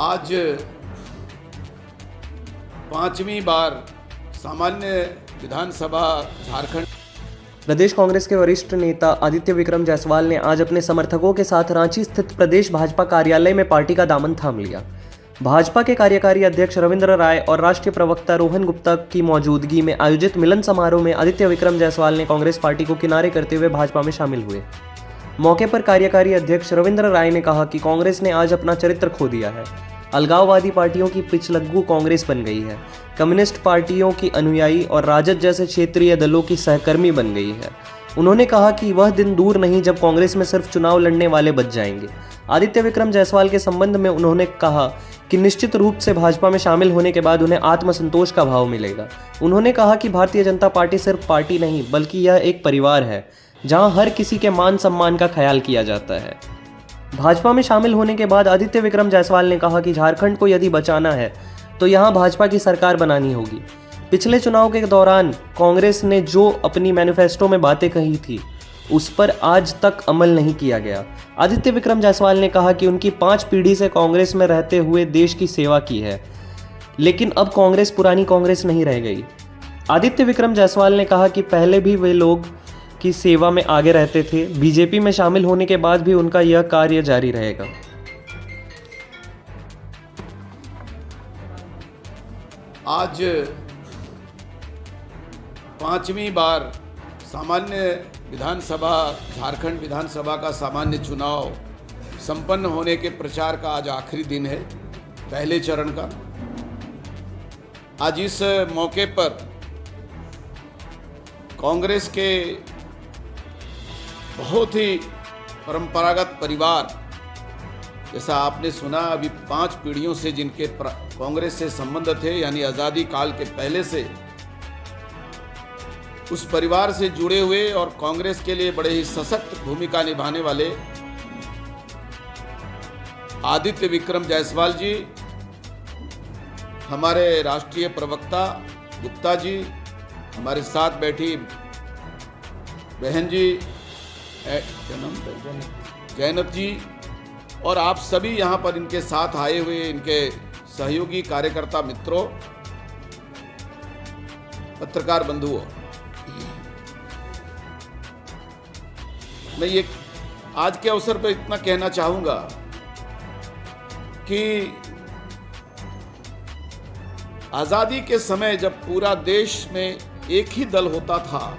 आज पांचवी बार सामान्य विधानसभा झारखंड। प्रदेश कांग्रेस के वरिष्ठ नेता आदित्य विक्रम जायसवाल ने आज अपने समर्थकों के साथ रांची स्थित प्रदेश भाजपा कार्यालय में पार्टी का दामन थाम लिया। भाजपा के कार्यकारी अध्यक्ष रविंद्र राय और राष्ट्रीय प्रवक्ता रोहन गुप्ता की मौजूदगी में आयोजित मिलन समारोह में आदित्य विक्रम जायसवाल ने कांग्रेस पार्टी को किनारे करते हुए भाजपा में शामिल हुए। मौके पर कार्यकारी अध्यक्ष रविंद्र राय ने कहा कि कांग्रेस ने आज अपना चरित्र खो दिया है। अलगाववादी पार्टियों की पिछलग्गू कांग्रेस बन गई है, कम्युनिस्ट पार्टियों की अनुयायी और राजद जैसे क्षेत्रीय दलों की सहकर्मी बन गई है। उन्होंने कहा कि वह दिन दूर नहीं जब कांग्रेस में सिर्फ चुनाव लड़ने वाले बच जाएंगे। आदित्य विक्रम जायसवाल के संबंध में उन्होंने कहा कि निश्चित रूप से भाजपा में शामिल होने के बाद उन्हें आत्मसंतोष का भाव मिलेगा। उन्होंने कहा कि भारतीय जनता पार्टी सिर्फ पार्टी नहीं बल्कि यह एक परिवार है जहां हर किसी के मान सम्मान का ख्याल किया जाता है। भाजपा में शामिल होने के बाद आदित्य विक्रम जायसवाल ने कहा कि झारखंड को यदि बचाना है तो यहां भाजपा की सरकार बनानी होगी। पिछले चुनाव के दौरान कांग्रेस ने जो अपनी मैनिफेस्टो में बातें कही थी उस पर आज तक अमल नहीं किया गया। आदित्य विक्रम जायसवाल ने कहा कि उनकी 5 पीढ़ी से कांग्रेस में रहते हुए देश की सेवा की है, लेकिन अब कांग्रेस पुरानी कांग्रेस नहीं रह गई। आदित्य विक्रम जायसवाल ने कहा कि पहले भी वे लोग की सेवा में आगे रहते थे, बीजेपी में शामिल होने के बाद भी उनका यह कार्य जारी रहेगा। आज पांचवी बार सामान्य विधानसभा झारखंड विधानसभा का सामान्य चुनाव संपन्न होने के प्रचार का आज आखिरी दिन है, पहले चरण का। आज इस मौके पर कांग्रेस के बहुत ही परंपरागत परिवार, जैसा आपने सुना, अभी 5 पीढ़ियों से जिनके कांग्रेस से संबंध थे, यानी आज़ादी काल के पहले से उस परिवार से जुड़े हुए और कांग्रेस के लिए बड़े ही सशक्त भूमिका निभाने वाले आदित्य विक्रम जायसवाल जी, हमारे राष्ट्रीय प्रवक्ता गुप्ता जी, हमारे साथ बैठी बहन जी जैनब जी, और आप सभी यहाँ पर इनके साथ आए हुए इनके सहयोगी कार्यकर्ता मित्रों, पत्रकार बंधुओं, मैं ये आज के अवसर पर इतना कहना चाहूंगा कि आजादी के समय जब पूरा देश में एक ही दल होता था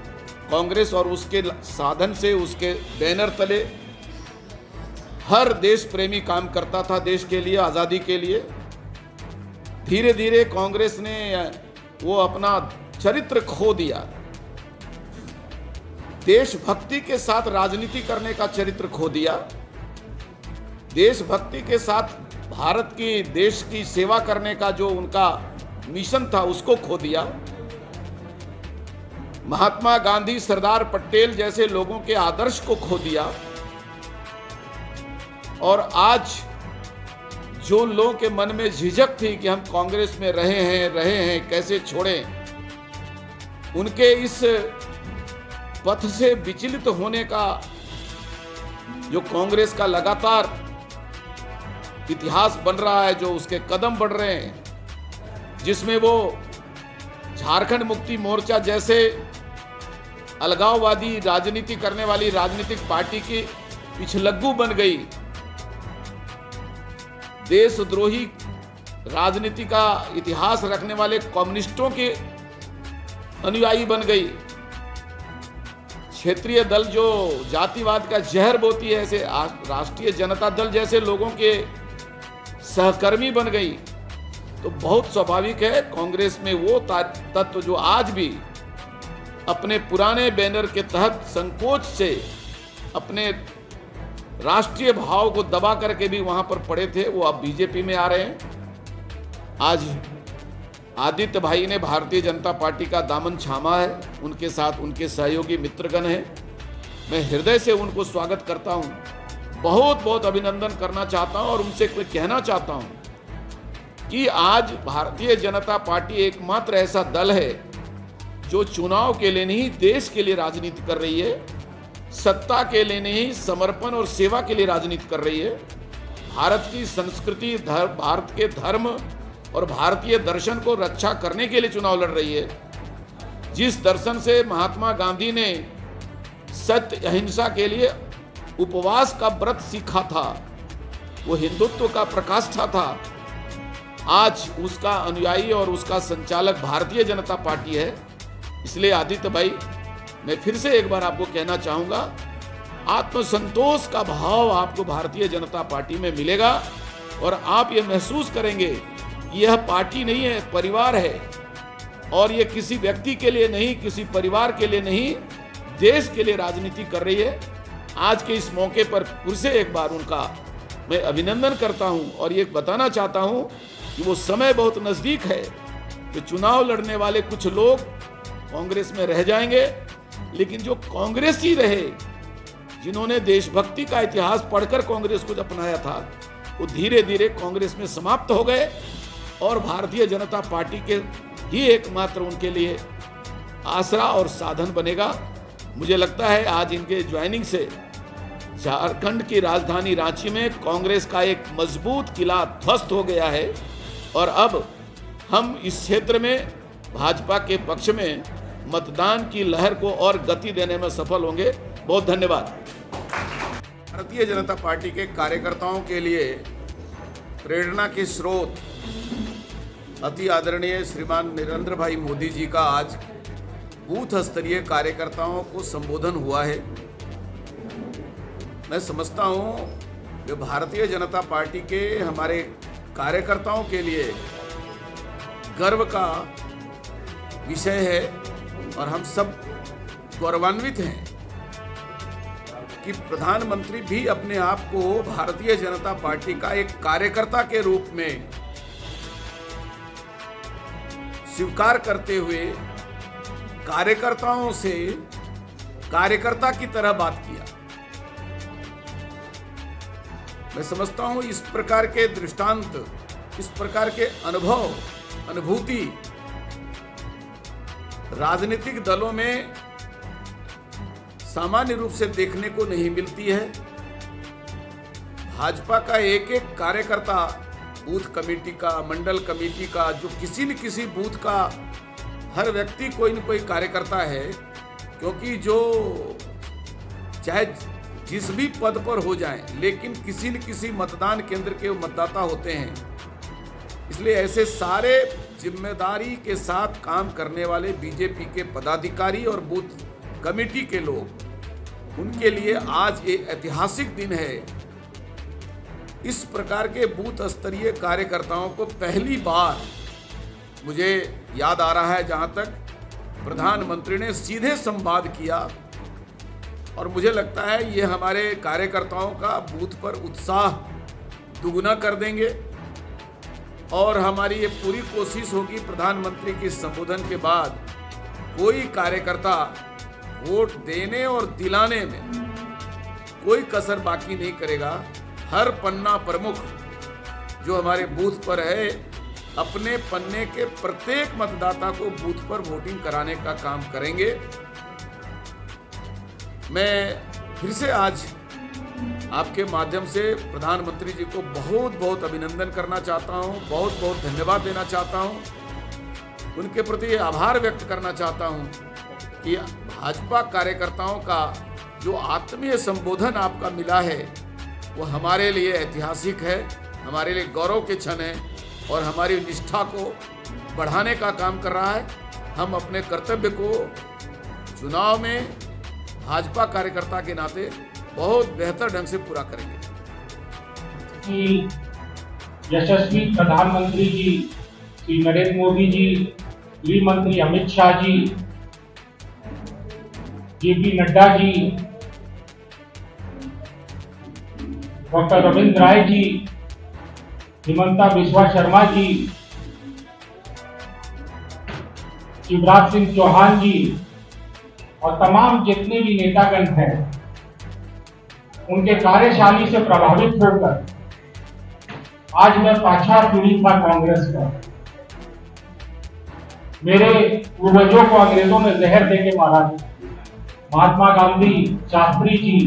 कांग्रेस, और उसके साधन से, उसके बैनर तले हर देश प्रेमी काम करता था देश के लिए, आज़ादी के लिए। धीरे धीरे कांग्रेस ने वो अपना चरित्र खो दिया, देशभक्ति के साथ राजनीति करने का चरित्र खो दिया, देशभक्ति के साथ भारत की देश की सेवा करने का जो उनका मिशन था उसको खो दिया। महात्मा गांधी, सरदार पटेल जैसे लोगों के आदर्श को खो दिया, और आज जो लोगों के मन में झिझक थी कि हम कांग्रेस में रहे हैं कैसे छोड़ें, उनके इस पथ से विचलित होने का जो कांग्रेस का लगातार इतिहास बन रहा है, जो उसके कदम बढ़ रहे हैं, जिसमें वो झारखंड मुक्ति मोर्चा जैसे अलगाववादी राजनीति करने वाली राजनीतिक पार्टी की पिछलग्गू बन गई, देशद्रोही राजनीति का इतिहास रखने वाले कम्युनिस्टों के अनुयायी बन गई, क्षेत्रीय दल जो जातिवाद का जहर बोती है ऐसे राष्ट्रीय जनता दल जैसे लोगों के सहकर्मी बन गई। तो बहुत स्वाभाविक है कांग्रेस में वो तत्व जो आज भी अपने पुराने बैनर के तहत संकोच से अपने राष्ट्रीय भाव को दबा करके भी वहां पर पड़े थे, वो अब बीजेपी में आ रहे हैं। आज आदित्य भाई ने भारतीय जनता पार्टी का दामन थामा है, उनके साथ उनके सहयोगी मित्रगण हैं। मैं हृदय से उनको स्वागत करता हूं, बहुत बहुत अभिनंदन करना चाहता हूं और उनसे कहना चाहता हूं कि आज भारतीय जनता पार्टी एकमात्र ऐसा दल है जो चुनाव के लिए नहीं देश के लिए राजनीति कर रही है, सत्ता के लिए नहीं समर्पण और सेवा के लिए राजनीति कर रही है। भारत की संस्कृति, भारत के धर्म और भारतीय दर्शन को रक्षा करने के लिए चुनाव लड़ रही है। जिस दर्शन से महात्मा गांधी ने सत्य अहिंसा के लिए उपवास का व्रत सीखा था, वो हिंदुत्व का प्रकाष्ठा था, आज उसका अनुयायी और उसका संचालक भारतीय जनता पार्टी है। इसलिए आदित्य भाई, मैं फिर से एक बार आपको कहना चाहूँगा, आत्मसंतोष का भाव आपको भारतीय जनता पार्टी में मिलेगा और आप ये महसूस करेंगे कि यह पार्टी नहीं है, परिवार है। और ये किसी व्यक्ति के लिए नहीं, किसी परिवार के लिए नहीं, देश के लिए राजनीति कर रही है। आज के इस मौके पर फिर से एक बार उनका मैं अभिनंदन करता हूं और ये बताना चाहता हूं कि वो समय बहुत नज़दीक है कि चुनाव लड़ने वाले कुछ लोग कांग्रेस में रह जाएंगे, लेकिन जो कांग्रेसी रहे, जिन्होंने देशभक्ति का इतिहास पढ़कर कांग्रेस को अपनाया था, वो धीरे धीरे कांग्रेस में समाप्त हो गए और भारतीय जनता पार्टी के ही एकमात्र उनके लिए आसरा और साधन बनेगा। मुझे लगता है आज इनके ज्वाइनिंग से झारखंड की राजधानी रांची में कांग्रेस का एक मजबूत किला ध्वस्त हो गया है और अब हम इस क्षेत्र में भाजपा के पक्ष में मतदान की लहर को और गति देने में सफल होंगे। बहुत धन्यवाद। भारतीय जनता पार्टी के कार्यकर्ताओं के लिए प्रेरणा के स्रोत अति आदरणीय श्रीमान नरेंद्र भाई मोदी जी का आज बूथ स्तरीय कार्यकर्ताओं को संबोधन हुआ है। मैं समझता हूँ कि भारतीय जनता पार्टी के हमारे कार्यकर्ताओं के लिए गर्व का विषय है और हम सब गौरवान्वित हैं कि प्रधानमंत्री भी अपने आप को भारतीय जनता पार्टी का एक कार्यकर्ता के रूप में स्वीकार करते हुए कार्यकर्ताओं से कार्यकर्ता की तरह बात किया। मैं समझता हूं इस प्रकार के दृष्टांत, इस प्रकार के अनुभव, अनुभूति राजनीतिक दलों में सामान्य रूप से देखने को नहीं मिलती है। भाजपा का एक एक कार्यकर्ता, बूथ कमेटी का, मंडल कमेटी का, जो किसी न किसी बूथ का हर व्यक्ति कोई न कोई कार्यकर्ता है, क्योंकि जो चाहे जिस भी पद पर हो जाएं, लेकिन किसी न किसी मतदान केंद्र के मतदाता होते हैं। इसलिए ऐसे सारे जिम्मेदारी के साथ काम करने वाले बीजेपी के पदाधिकारी और बूथ कमेटी के लोग, उनके लिए आज ये ऐतिहासिक दिन है। इस प्रकार के बूथ स्तरीय कार्यकर्ताओं को पहली बार मुझे याद आ रहा है जहां तक प्रधानमंत्री ने सीधे संवाद किया और मुझे लगता है ये हमारे कार्यकर्ताओं का बूथ पर उत्साह दुगुना कर देंगे और हमारी ये पूरी कोशिश होगी प्रधानमंत्री के संबोधन के बाद कोई कार्यकर्ता वोट देने और दिलाने में कोई कसर बाकी नहीं करेगा। हर पन्ना प्रमुख जो हमारे बूथ पर है अपने पन्ने के प्रत्येक मतदाता को बूथ पर वोटिंग कराने का काम करेंगे। मैं फिर से आज आपके माध्यम से प्रधानमंत्री जी को बहुत बहुत अभिनंदन करना चाहता हूं, बहुत बहुत धन्यवाद देना चाहता हूं, उनके प्रति आभार व्यक्त करना चाहता हूं कि भाजपा कार्यकर्ताओं का जो आत्मीय संबोधन आपका मिला है वो हमारे लिए ऐतिहासिक है, हमारे लिए गौरव के क्षण है और हमारी निष्ठा को बढ़ाने का काम कर रहा है। हम अपने कर्तव्य को चुनाव में भाजपा कार्यकर्ता के नाते बहुत बेहतर ढंग से पूरा करेंगे। यशस्वी प्रधानमंत्री जी श्री नरेंद्र मोदी जी, गृह मंत्री अमित शाह जी, जेपी नड्डा जी, डॉक्टर रविंद्र राय जी, हिमंता बिस्वा शर्मा जी, शिवराज सिंह चौहान जी और तमाम जितने भी नेतागण हैं, उनके कार्यशैली से प्रभावित होकर आज मैं पाछा पीढ़ी था कांग्रेस का। मेरे पूर्वजों को अंग्रेजों ने जहर देके मारा। महात्मा गांधी, शास्त्री जी,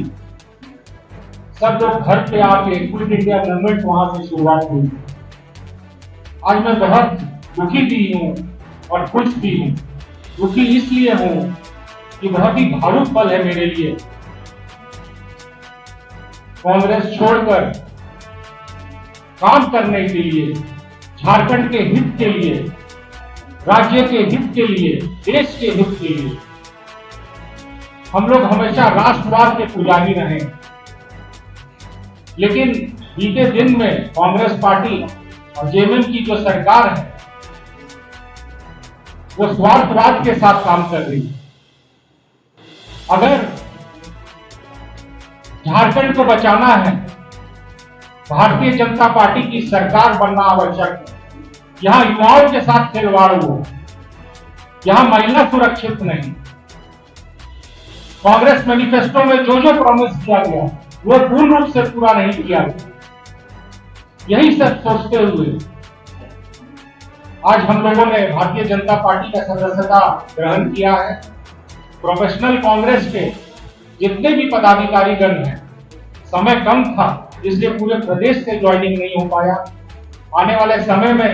सब लोग घर पे आके क्विट इंडिया मूवमेंट वहां से शुरुआत हुई। आज मैं बहुत दुखी भी हूँ और खुश भी हूँ। दुखी इसलिए हूँ कि बहुत ही भावुक पल है मेरे लिए। कांग्रेस छोड़कर काम करने के लिए, झारखंड के हित के लिए, राज्य के हित के लिए, देश के हित के लिए हम लोग हमेशा राष्ट्रवाद के पुजारी रहे। लेकिन बीते दिन में कांग्रेस पार्टी और जेएमएम की जो सरकार है वो स्वार्थवाद के साथ काम कर रही है। अगर झारखंड को बचाना है, भारतीय जनता पार्टी की सरकार बनना आवश्यक है। यहां युवाओं के साथ खिलवाड़ हो, यहां महिला सुरक्षित नहीं। कांग्रेस मैनिफेस्टो में जो जो प्रॉमिस किया गया वो पूर्ण रूप से पूरा नहीं किया गया। यही सब सोचते हुए आज हम लोगों ने भारतीय जनता पार्टी का सदस्यता ग्रहण किया है। प्रोफेशनल कांग्रेस के जितने भी पदाधिकारी गण हैं, समय कम था इसलिए पूरे प्रदेश से ज्वाइनिंग नहीं हो पाया। आने वाले समय में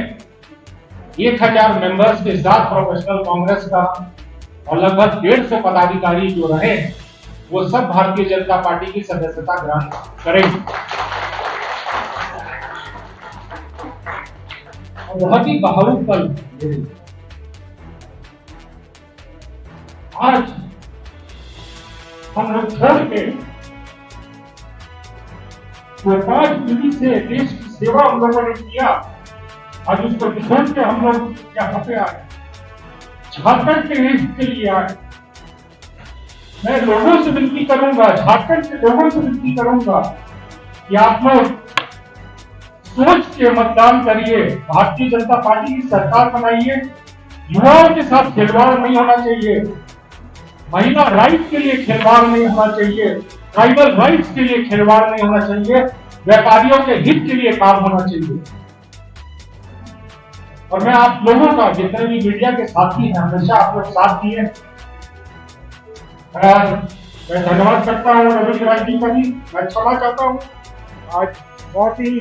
1000 मेंबर्स के साथ प्रोफेशनल कांग्रेस का और लगभग 150 पदाधिकारी जो रहे हैं वो सब भारतीय जनता पार्टी की सदस्यता ग्रहण करेंगे। बहुत ही भावुक पल आज हम लोग छोड़ के 5 पीढ़ी से देश की सेवा हम लोगों ने किया, आज उसको छोड़ के हम लोग यहाँ पे आए, झारखंड के हित के लिए आए। मैं लोगों से विनती करूंगा, झारखंड के लोगों से विनती करूंगा कि आप लोग सोच के मतदान करिए, भारतीय जनता पार्टी की सरकार बनाइए। युवाओं के साथ खिलवाड़ नहीं होना चाहिए, महिला राइट के लिए खिलवाड़ नहीं होना चाहिए, ट्राइबल राइट्स के लिए खिलवाड़ नहीं होना चाहिए, व्यापारियों के हित के लिए काम होना चाहिए। और मैं आप लोगों का, जितने भी मीडिया के साथी हैं, हमेशा आप लोग साथ दिए। मैं धन्यवाद करता हूँ रवि राज जी का भी। मैं क्षमा चाहता हूँ, आज बहुत ही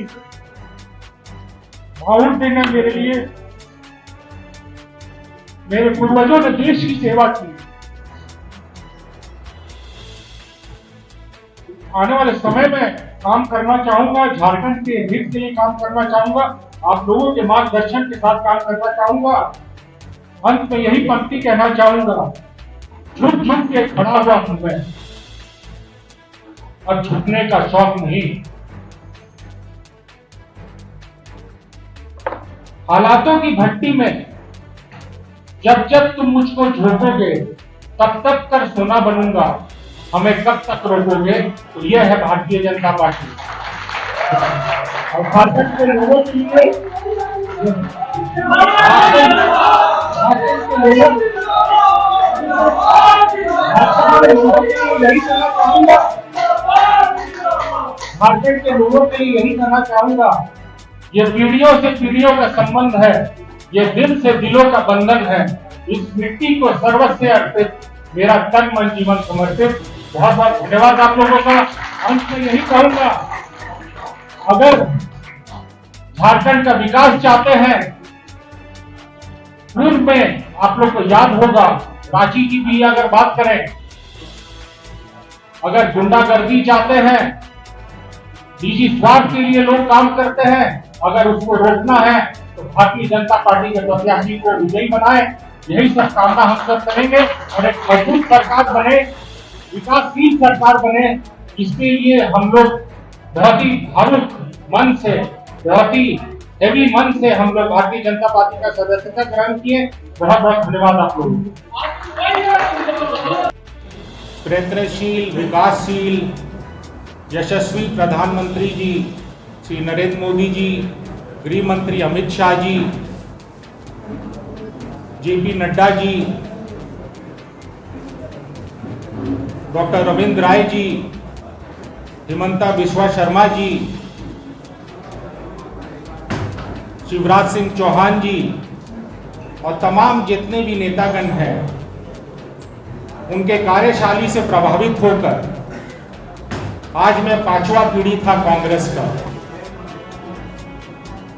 भावुक दिन है मेरे लिए। मेरे पूर्वजों ने देश की सेवा की। आने वाले समय में काम करना चाहूंगा, झारखंड के हित के लिए काम करना चाहूंगा, आप लोगों के मार्गदर्शन के साथ काम करना चाहूंगा। अंत में यही पंक्ति कहना चाहूंगा, झुक झुक के खड़ा हुआ हूं मैं, अब झुकने का शौक नहीं। हालातों की भट्टी में जब जब तुम मुझको झोंकोगे तब तब कर सोना बनूंगा, हमें कब तक रोकोगे। तो यह है भारतीय जनता पार्टी। और झारखंड के लोगों के लिए झारखंड के लोगों के लिए यही कहना चाहूंगा, ये पीढ़ियों से पीढ़ियों का संबंध है, ये दिल से दिलों का बंधन है। इस मिट्टी को सर्वस्व अर्पित, मेरा तन मन जीवन समर्पित। बहुत बहुत धन्यवाद आप लोगों का। अंत में यही कहूंगा, अगर झारखंड का विकास चाहते हैं, पूर्व में आप लोग को याद होगा, रांची की भी अगर बात करें, अगर गुंडागर्दी चाहते हैं, निजी स्वार्थ के लिए लोग काम करते हैं, अगर उसको रोकना है तो भारतीय जनता पार्टी के प्रत्याशी को विजयी बनाए। यही सब कामना हम सब करेंगे और एक मजबूत सरकार बने, विकासशील सरकार बने। इसके लिए हम लोग बहुत ही भावुक मन से, बहुत ही हेवी मन से हम लोग भारतीय जनता पार्टी का सदस्यता ग्रहण किए। बहुत बहुत धन्यवाद आप लोगों को। प्रयत्नशील, विकासशील, यशस्वी प्रधानमंत्री जी श्री नरेंद्र मोदी जी, गृह मंत्री अमित शाह जी, जेपी नड्डा जी, डॉक्टर रविंद्र राय जी, हिमंता बिस्वा शर्मा जी, शिवराज सिंह चौहान जी और तमाम जितने भी नेतागण हैं, उनके कार्यशैली से प्रभावित होकर आज मैं 5वां पीढ़ी था कांग्रेस का।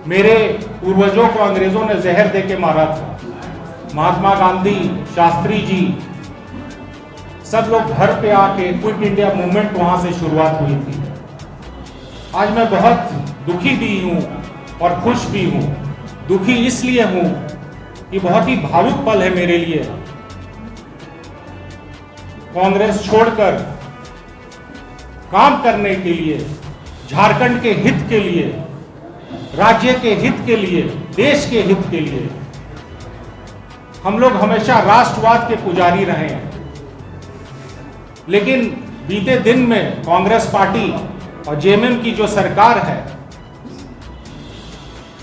मेरे पूर्वजों को अंग्रेजों ने जहर देके मारा था। महात्मा गांधी, शास्त्री जी, सब लोग घर पे आके क्विट इंडिया मूवमेंट वहां से शुरुआत हुई थी। आज मैं बहुत दुखी भी हूं और खुश भी हूं। दुखी इसलिए हूं कि बहुत ही भावुक पल है मेरे लिए। कांग्रेस छोड़कर काम करने के लिए, झारखंड के हित के लिए, राज्य के हित के लिए, देश के हित के लिए हम लोग हमेशा राष्ट्रवाद के पुजारी रहे हैं। लेकिन बीते दिन में कांग्रेस पार्टी और जेएमएम की जो सरकार है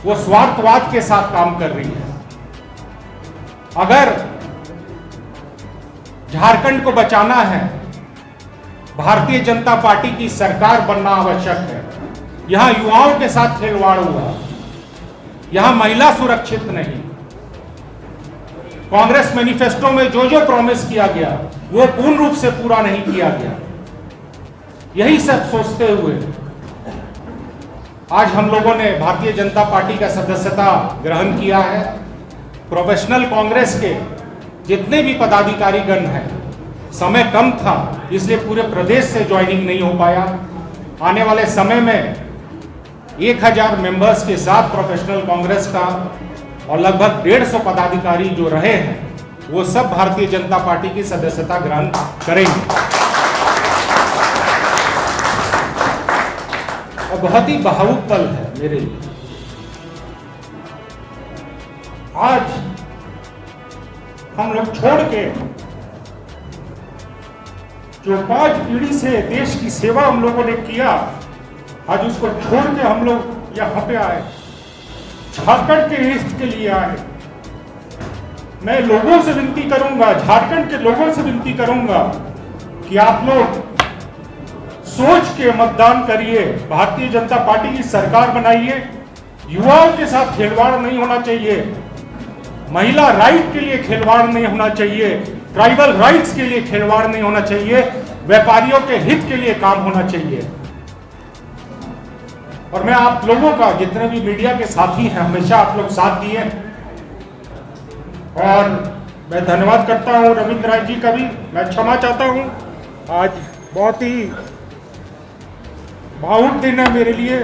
वो स्वार्थवाद के साथ काम कर रही है। अगर झारखंड को बचाना है, भारतीय जनता पार्टी की सरकार बनना आवश्यक है। यहां युवाओं के साथ खिलवाड़ हुआ, यहां महिला सुरक्षित नहीं। कांग्रेस मैनिफेस्टो में जो जो प्रॉमिस किया गया वो पूर्ण रूप से पूरा नहीं किया गया। यही सब सोचते हुए आज हम लोगों ने भारतीय जनता पार्टी का सदस्यता ग्रहण किया है। प्रोफेशनल कांग्रेस के जितने भी पदाधिकारीगण हैं, समय कम था इसलिए पूरे प्रदेश से ज्वाइनिंग नहीं हो पाया। आने वाले समय में 1000 मेंबर्स के साथ प्रोफेशनल कांग्रेस का और लगभग 150 पदाधिकारी जो रहे हैं वो सब भारतीय जनता पार्टी की सदस्यता ग्रहण करेंगे। और बहुत ही भावुक पल है मेरे लिए। आज हम लोग छोड़ के जो 5 पीढ़ी से देश की सेवा हम लोगों ने किया, आज उसको छोड़ के हम लोग यहाँ पे आए, झारखंड के हित के लिए आए। मैं लोगों से विनती करूंगा, झारखंड के लोगों से विनती करूंगा कि आप लोग सोच के मतदान करिए, भारतीय जनता पार्टी की सरकार बनाइए। युवाओं के साथ खिलवाड़ नहीं होना चाहिए, महिला राइट के लिए खिलवाड़ नहीं होना चाहिए, ट्राइबल राइट्स के लिए खिलवाड़ नहीं होना चाहिए, व्यापारियों के हित के लिए काम होना चाहिए। और मैं आप लोगों का, जितने भी मीडिया के साथी हैं, हमेशा आप लोग साथ दिए और मैं धन्यवाद करता हूं रविंद्र राय जी का भी। मैं क्षमा चाहता हूं, आज बहुत ही भावुक दिन है मेरे लिए।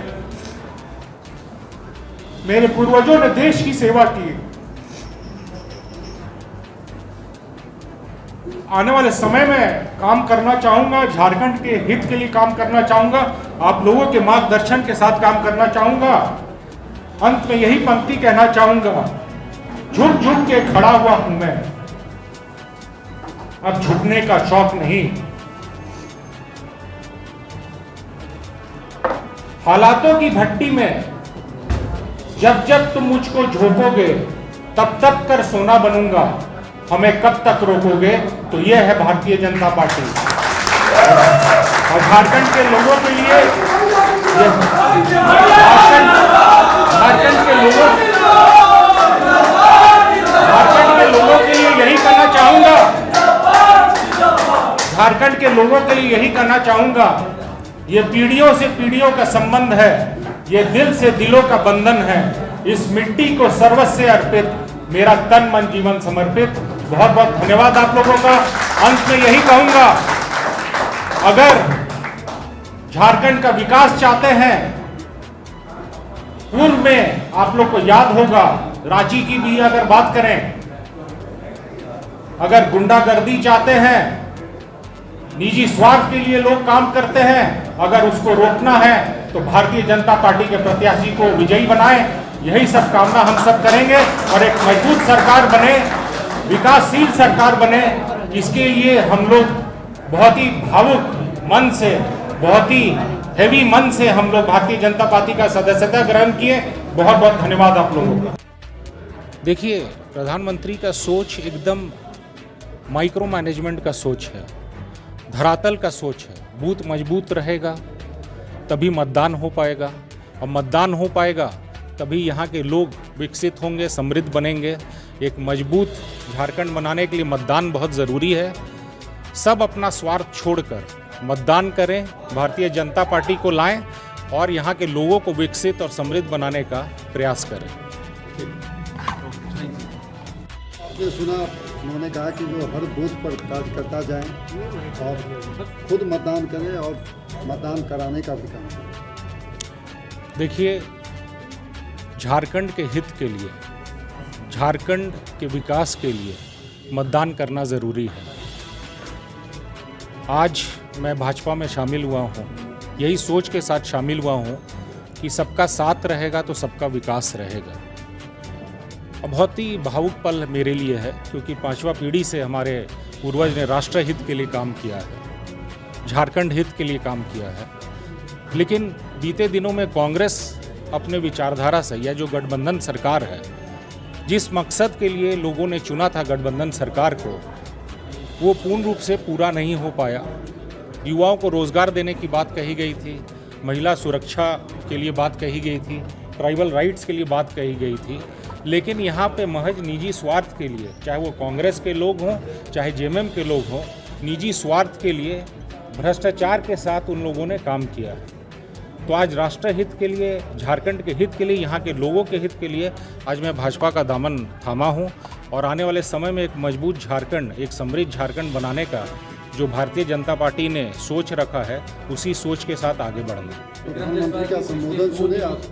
मेरे पूर्वजों ने देश की सेवा की। आने वाले समय में काम करना चाहूंगा, झारखंड के हित के लिए काम करना चाहूंगा, आप लोगों के मार्गदर्शन के साथ काम करना चाहूंगा। अंत में यही पंक्ति कहना चाहूंगा, झुक झुक के खड़ा हुआ हूं मैं, अब झुकने का शौक नहीं। हालातों की भट्टी में जब जब तुम मुझको झोंकोगे तब तब कर सोना बनूंगा, हमें कब तक रोकोगे। तो यह है भारतीय जनता पार्टी और झारखंड के लोगों के लिए, झारखंड के लोगों के लिए यही कहना चाहूंगा, झारखंड के लोगों के लिए यही कहना चाहूंगा, ये पीढ़ियों से पीढ़ियों का संबंध है, ये दिल से दिलों का बंधन है। इस मिट्टी को सर्वस्व अर्पित, मेरा तन मन जीवन समर्पित। बहुत बहुत धन्यवाद आप लोगों का। अंत में यही कहूंगा, अगर झारखंड का विकास चाहते हैं, पूर्व में आप लोग को याद होगा, रांची की भी अगर बात करें, अगर गुंडागर्दी चाहते हैं, निजी स्वार्थ के लिए लोग काम करते हैं, अगर उसको रोकना है तो भारतीय जनता पार्टी के प्रत्याशी को विजयी बनाएं। यही सब कामना हम सब करेंगे और एक मजबूत सरकार बने, विकासशील सरकार बने। इसके लिए हम लोग बहुत ही भावुक मन से, बहुत ही हेवी मन से हम लोग भारतीय जनता पार्टी का सदस्यता ग्रहण किए। बहुत बहुत धन्यवाद आप लोगों का। देखिए, प्रधानमंत्री का सोच एकदम माइक्रो मैनेजमेंट का सोच है, धरातल का सोच है। बूथ मजबूत रहेगा तभी मतदान हो पाएगा, और मतदान हो पाएगा तभी यहाँ के लोग विकसित होंगे, समृद्ध बनेंगे। एक मजबूत झारखंड बनाने के लिए मतदान बहुत ज़रूरी है। सब अपना स्वार्थ छोड़कर मतदान करें, भारतीय जनता पार्टी को लाएं और यहाँ के लोगों को विकसित और समृद्ध बनाने का प्रयास करें। आपने सुना, उन्होंने कहा कि जो हर बूथ पर कार्यकर्ता जाएं और खुद मतदान करें और मतदान कराने का भी काम करें। देखिए, झारखंड के हित के लिए, झारखंड के विकास के लिए मतदान करना ज़रूरी है। आज मैं भाजपा में शामिल हुआ हूँ, यही सोच के साथ शामिल हुआ हूँ कि सबका साथ रहेगा तो सबका विकास रहेगा। बहुत ही भावुक पल मेरे लिए है, क्योंकि 5वां पीढ़ी से हमारे पूर्वज ने राष्ट्र हित के लिए काम किया है, झारखंड हित के लिए काम किया है। लेकिन बीते दिनों में कांग्रेस अपने विचारधारा से, यह जो गठबंधन सरकार है, जिस मकसद के लिए लोगों ने चुना था गठबंधन सरकार को, वो पूर्ण रूप से पूरा नहीं हो पाया। युवाओं को रोज़गार देने की बात कही गई थी, महिला सुरक्षा के लिए बात कही गई थी, ट्राइबल राइट्स के लिए बात कही गई थी, लेकिन यहाँ पे महज निजी स्वार्थ के लिए, चाहे वो कांग्रेस के लोग हों चाहे जेएमएम के लोग हों, निजी स्वार्थ के लिए भ्रष्टाचार के साथ उन लोगों ने काम किया है। तो आज राष्ट्र हित के लिए, झारखंड के हित के लिए, यहाँ के लोगों के हित के लिए आज मैं भाजपा का दामन थामा हूँ और आने वाले समय में एक मजबूत झारखंड, एक समृद्ध झारखंड बनाने का जो भारतीय जनता पार्टी ने सोच रखा है, उसी सोच के साथ आगे बढ़ेंगे। प्रधानमंत्री का संबोधन सुने आप?